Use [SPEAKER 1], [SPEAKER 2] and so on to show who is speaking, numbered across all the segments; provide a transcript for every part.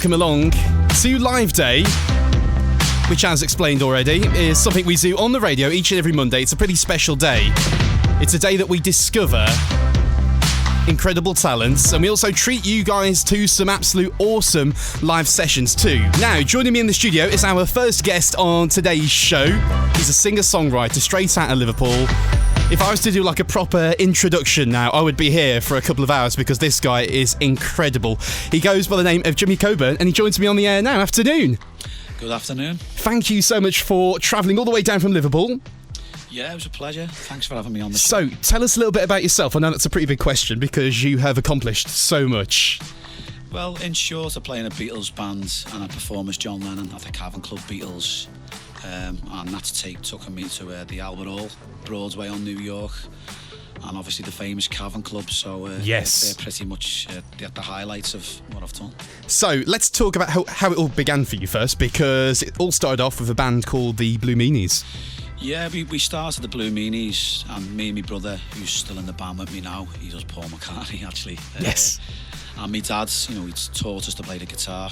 [SPEAKER 1] welcome along to Live Day, which, as explained already, is something we do on the radio each and every Monday. It's a pretty special day. It's a day that we discover incredible talents, and we also treat you guys to some absolute awesome live sessions too. Now, joining me in the studio is our first guest on today's show. He's a singer-songwriter straight out of Liverpool. If I was to do like a proper introduction now, I would be here for a couple of hours because this guy is incredible. He goes by the name of Jimmy Coburn, and he joins me on the air now. Afternoon.
[SPEAKER 2] Good afternoon.
[SPEAKER 1] Thank you so much for travelling all the way down from Liverpool.
[SPEAKER 2] Yeah, it was a pleasure. Thanks for having me on the show.
[SPEAKER 1] So, tell us a little bit about yourself. I know that's a pretty big question because you have accomplished so much.
[SPEAKER 2] Well, in short, I play in a Beatles band and I perform as John Lennon at the Cavern Club Beatles. And that's took me to the Albert Hall, Broadway on New York, and obviously the famous Cavern Club. So
[SPEAKER 1] yes,
[SPEAKER 2] they're pretty much the highlights of what I've done.
[SPEAKER 1] So let's talk about how it all began for you first, because it all started off with a band called the Blue Meanies.
[SPEAKER 2] Yeah, we started the Blue Meanies, and me and my brother, who's still in the band with me now, he does Paul McCartney actually.
[SPEAKER 1] Yes.
[SPEAKER 2] And my dad, he taught us to play the guitar,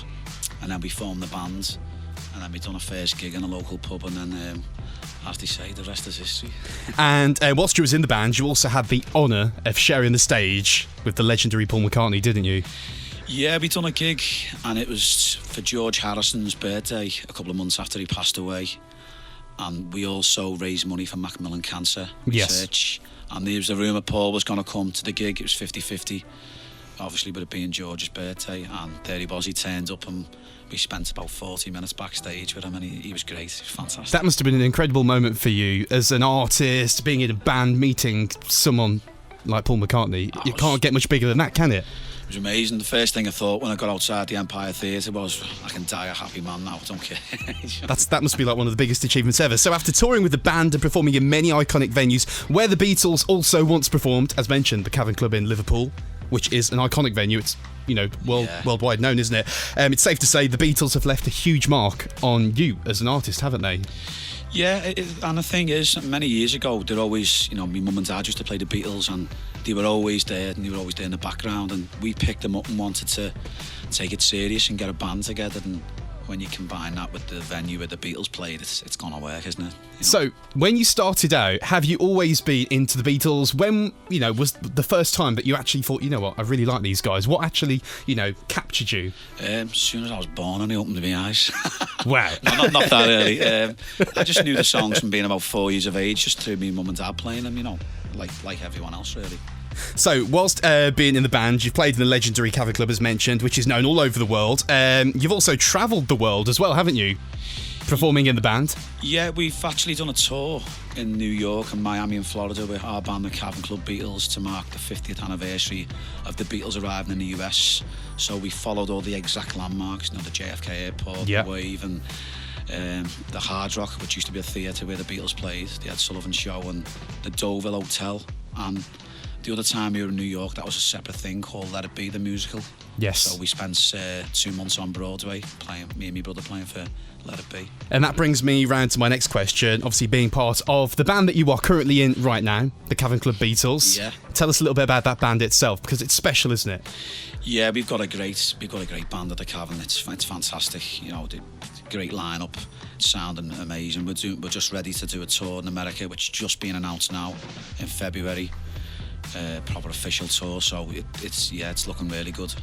[SPEAKER 2] and then we formed the band. And then we done a first gig in a local pub, and then, as they say, the rest is history. And
[SPEAKER 1] whilst you was in the band, you also had the honour of sharing the stage with the legendary Paul McCartney, didn't you?
[SPEAKER 2] Yeah, we done a gig, and it was for George Harrison's birthday a couple of months after he passed away. And we also raised money for Macmillan Cancer Research. Yes. And there was a rumour Paul was going to come to the gig. It was 50-50, obviously, with it being George's birthday. And there he was, he turned up, and we spent about 40 minutes backstage with him, and he was great. He was fantastic. That
[SPEAKER 1] must have been an incredible moment for you as an artist, being in a band, meeting someone like Paul McCartney. You can't get much bigger than that, can it?
[SPEAKER 2] It was amazing. The first thing I thought when I got outside the Empire Theatre was, I can die a happy man now, I don't care.
[SPEAKER 1] That must be like one of the biggest achievements ever. So after touring with the band and performing in many iconic venues, where the Beatles also once performed, as mentioned, the Cavern Club in Liverpool, which is an iconic venue. It's worldwide known, isn't it? It's safe to say the Beatles have left a huge mark on you as an artist, haven't they?
[SPEAKER 2] Yeah, and the thing is, many years ago, they're always, my mum and dad used to play the Beatles, and they were always there, and they were always there in the background, and we picked them up and wanted to take it serious and get a band together. And when you combine that with the venue where the Beatles played, it's gonna work, isn't it?
[SPEAKER 1] So, when you started out, have you always been into the Beatles? When, was the first time that you actually thought, you know what, I really like these guys? What actually, captured you?
[SPEAKER 2] As soon as I was born, and I opened my eyes.
[SPEAKER 1] Wow.
[SPEAKER 2] No, not that early. I just knew the songs from being about 4 years of age, just through me mum and dad playing them, like everyone else, really.
[SPEAKER 1] So, whilst being in the band, you've played in the legendary Cavern Club, as mentioned, which is known all over the world. You've also travelled the world as well, haven't you? Performing in the band.
[SPEAKER 2] Yeah, we've actually done a tour in New York and Miami and Florida with our band, the Cavern Club Beatles, to mark the 50th anniversary of the Beatles arriving in the US. So we followed all the exact landmarks, the JFK Airport, the Wave, and the Hard Rock, which used to be a theatre where the Beatles played, the Ed Sullivan Show, and the Deauville Hotel. And the other time we were in New York, that was a separate thing called Let It Be, the musical.
[SPEAKER 1] Yes.
[SPEAKER 2] So we spent 2 months on Broadway me and my brother playing for Let It Be.
[SPEAKER 1] And that brings me round to my next question. Obviously, being part of the band that you are currently in right now, the Cavern Club Beatles.
[SPEAKER 2] Yeah.
[SPEAKER 1] Tell us a little bit about that band itself, because it's special, isn't it?
[SPEAKER 2] Yeah, we've got a great band at the Cavern. It's fantastic. The great lineup. It's sounding amazing. We're just ready to do a tour in America, which is just being announced now in February. Proper official tour, so it's looking really good.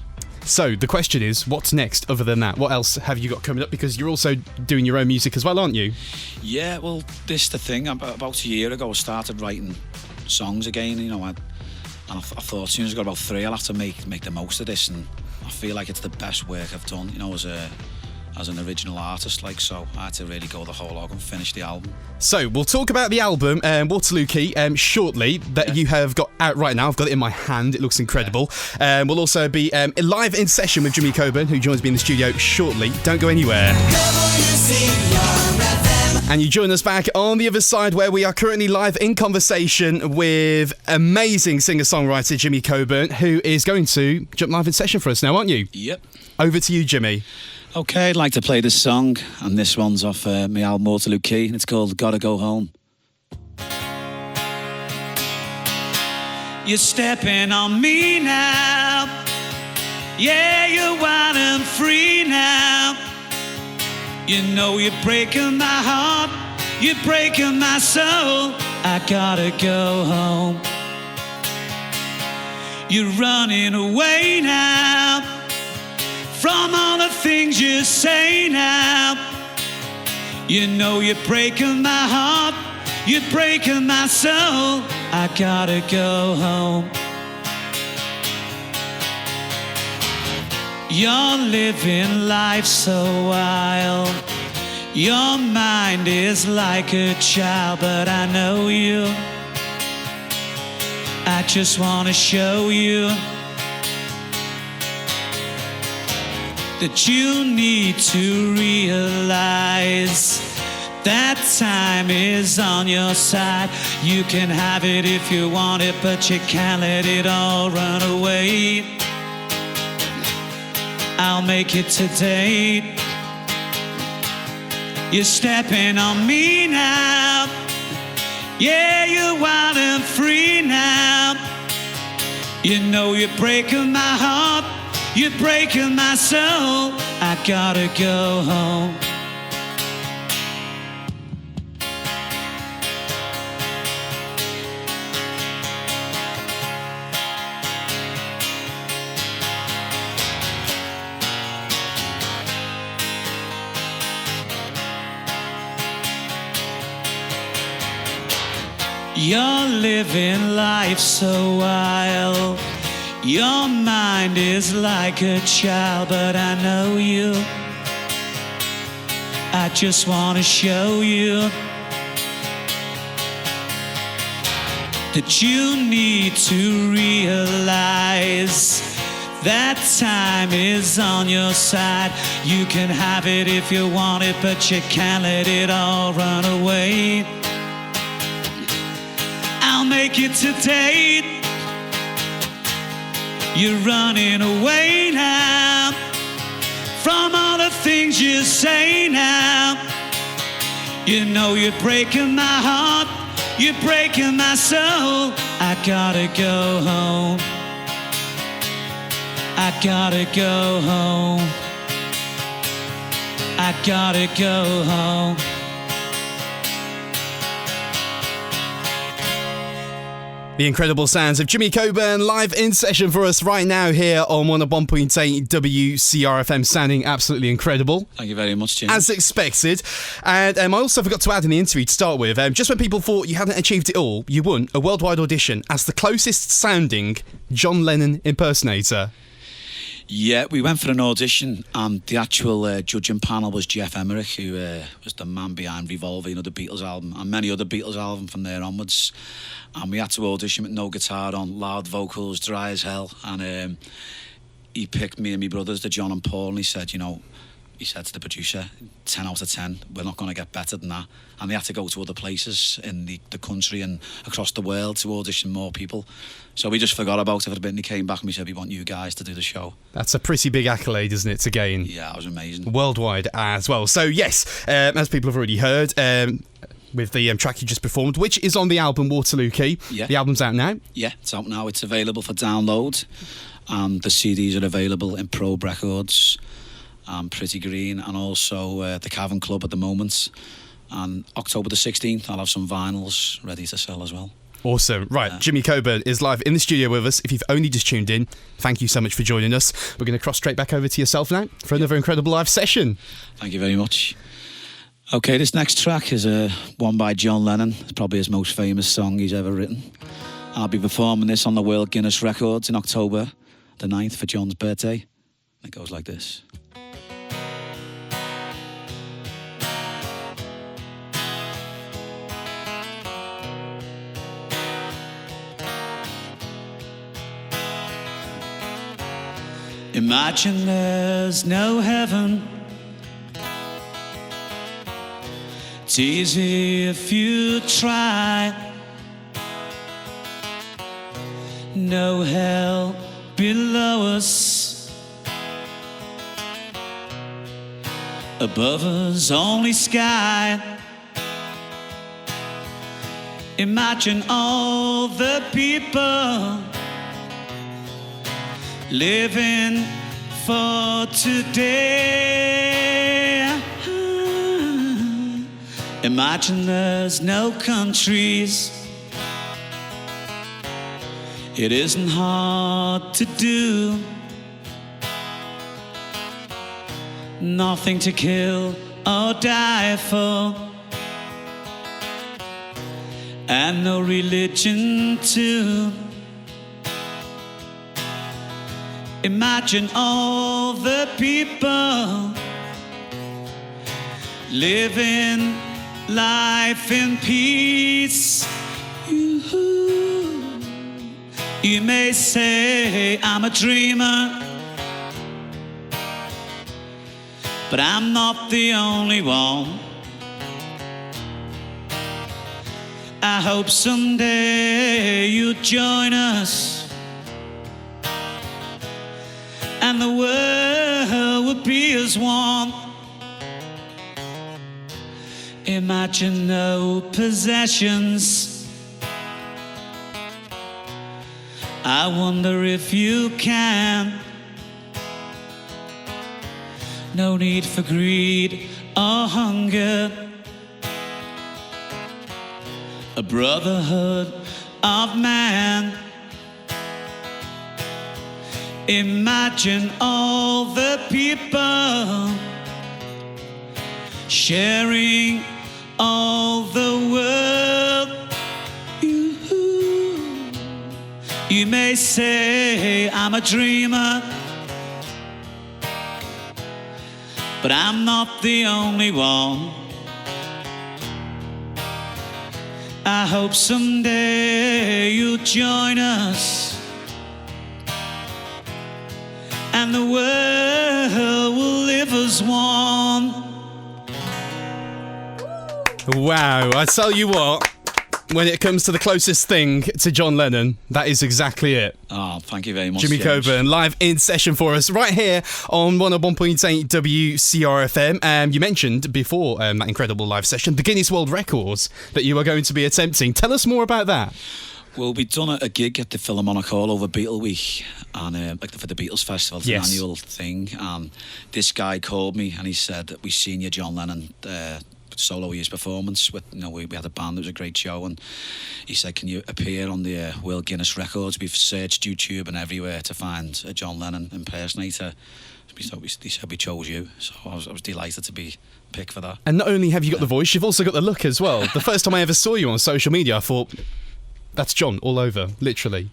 [SPEAKER 1] So the question is, what's next other than that? What else have you got coming up? Because you're also doing your own music as well, aren't you?
[SPEAKER 2] Yeah, well, this is the thing. About a year ago, I started writing songs again. I thought as soon as I got about 3, I'll have to make the most of this, and I feel like it's the best work I've done. As an original artist, so I had to really go the whole hog and finish the album. So
[SPEAKER 1] we'll talk about the album, Waterloo Key, shortly, that you have got out right now. I've got it in my hand, it looks incredible. We'll also be live in session with Jimmy Coburn, who joins me in the studio shortly. Don't go anywhere. And you join us back on the other side, where we are currently live in conversation with amazing singer-songwriter Jimmy Coburn, who is going to jump live in session for us now, aren't you?
[SPEAKER 2] Yep.
[SPEAKER 1] Over to you, Jimmy.
[SPEAKER 2] Okay, I'd like to play this song, and this one's off my album Waterloo Key, and it's called Gotta Go Home. You're stepping on me now, Yeah, you're wild and free now. You know you're breaking my heart, you're breaking my soul. I gotta go home. You're running away now from all the things you say now. You know you're breaking my heart, you're breaking my soul. I gotta go home. You're living life so wild. Your mind is like a child, but I know you. I just wanna show you that you need to realize that time is on your side. You can have it if you want it, but you can't let it all run away. I'll make it today. You're stepping on me now. Yeah, you're wild and free now. You know you're breaking my heart, you're breaking my soul. I gotta go home. You're living life so wild. Your mind is like a child, but I know you. I just wanna show you that you need to realize that time is on your side. You can have it if you want it, but you can't let it all run away. I'll make it today. You're running away now from all the things you say now. You know you're breaking my heart, you're breaking my soul. I gotta go home. I gotta go home. I gotta go home.
[SPEAKER 1] The incredible sounds of Jimmy Coburn live in session for us right now here on 101.8 WCR FM, sounding absolutely incredible.
[SPEAKER 2] Thank you very much, Jim.
[SPEAKER 1] As expected. And I also forgot to add in the interview to start with, just when people thought you hadn't achieved it all, you won a worldwide audition as the closest sounding John Lennon impersonator.
[SPEAKER 2] Yeah, we went for an audition, and the actual judging panel was Jeff Emerick, who was the man behind Revolver, the Beatles album, and many other Beatles albums from there onwards. And we had to audition with no guitar on, loud vocals, dry as hell. And he picked me and my brothers, the John and Paul, and he said, he said to the producer, 10 out of 10, we're not going to get better than that. And they had to go to other places in the country and across the world to audition more people. So we just forgot about it for a bit, and he came back and we said, we want you guys to do the show.
[SPEAKER 1] That's a pretty big accolade, isn't it, to gain?
[SPEAKER 2] Yeah, it was amazing.
[SPEAKER 1] Worldwide as well. So yes, as people have already heard, with the track you just performed, which is on the album Waterloo Key.
[SPEAKER 2] Yeah.
[SPEAKER 1] The album's out now.
[SPEAKER 2] Yeah, it's out now. It's available for download. And the CDs are available in Probe Records, Pretty Green, and also the Cavern Club at the moment. And October the 16th, I'll have some vinyls ready to sell as well.
[SPEAKER 1] Awesome. Right, Jimmy Coburn is live in the studio with us. If you've only just tuned in, thank you so much for joining us. We're going to cross straight back over to yourself now for another incredible live session.
[SPEAKER 2] Thank you very much. Okay, this next track is one by John Lennon. It's probably his most famous song he's ever written. I'll be performing this on the World Guinness Records in October the 9th for John's birthday. It goes like this. Imagine there's no heaven. It's easy if you try. No hell below us. Above us only sky. Imagine all the people living for today. Imagine there's no countries. It isn't hard to do. Nothing to kill or die for, and no religion too. Imagine all the people living life in peace. You may say I'm a dreamer, but I'm not the only one. I hope someday you'll join us, and the world will be as one. Imagine no possessions. I wonder if you can. No need for greed or hunger. A brotherhood of man. Imagine all the people sharing all the world. You may say I'm a dreamer, but I'm not the only one. I hope someday you'll join us, and the world will live as one.
[SPEAKER 1] Wow, I tell you what, when it comes to the closest thing to John Lennon, that is exactly it.
[SPEAKER 2] Oh, thank you very much,
[SPEAKER 1] Jimmy
[SPEAKER 2] James.
[SPEAKER 1] Coburn, live in session for us right here on 101.8 WCR FM. You mentioned before that incredible live session, the Guinness World Records that you are going to be attempting. Tell us more about that.
[SPEAKER 2] Well, we've done a gig at the Philharmonic Hall over Beatle Week, and for the Beatles Festival, it's an annual thing. And this guy called me and he said, "We've seen you, John Lennon, solo year's performance with, we had a band. It was a great show, and he said, can you appear on the World Guinness Records? We've searched YouTube and everywhere to find a John Lennon impersonator. He said we chose you, so I was delighted to be picked for that.
[SPEAKER 1] And not only have you got the voice, you've also got the look as well. The first time I ever saw you on social media, I thought, that's John all over, literally.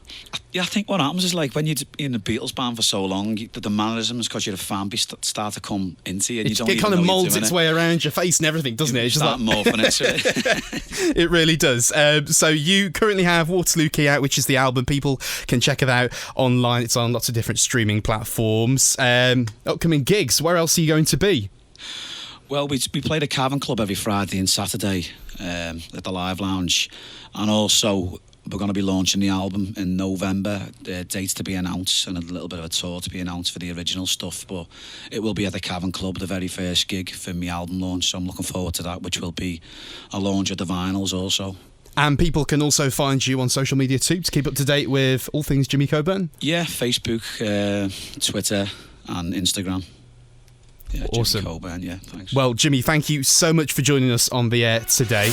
[SPEAKER 2] Yeah, I think what happens is, like, when you're in a Beatles band for so long, the mannerisms, because you're a fan, start to come into you. And
[SPEAKER 1] it kind of moulds its way around your face and everything, doesn't it? It's
[SPEAKER 2] just
[SPEAKER 1] like
[SPEAKER 2] morphing into it.
[SPEAKER 1] It really does. So you currently have Waterloo Key out, which is the album. People can check it out online. It's on lots of different streaming platforms. Upcoming gigs, where else are you going to be?
[SPEAKER 2] Well, we played a Cavern Club every Friday and Saturday at the Live Lounge, and also we're going to be launching the album in November. Dates to be announced, and a little bit of a tour to be announced for the original stuff, but it will be at the Cavern Club, the very first gig for my album launch, so I'm looking forward to that, which will be a launch of the vinyls also. And people can also find you on social media too, to keep up to date with all things Jimmy Coburn? Yeah, Facebook, Twitter and Instagram. Yeah, awesome. Jimmy Coburn, yeah, thanks. Well, Jimmy, thank you so much for joining us on the air today.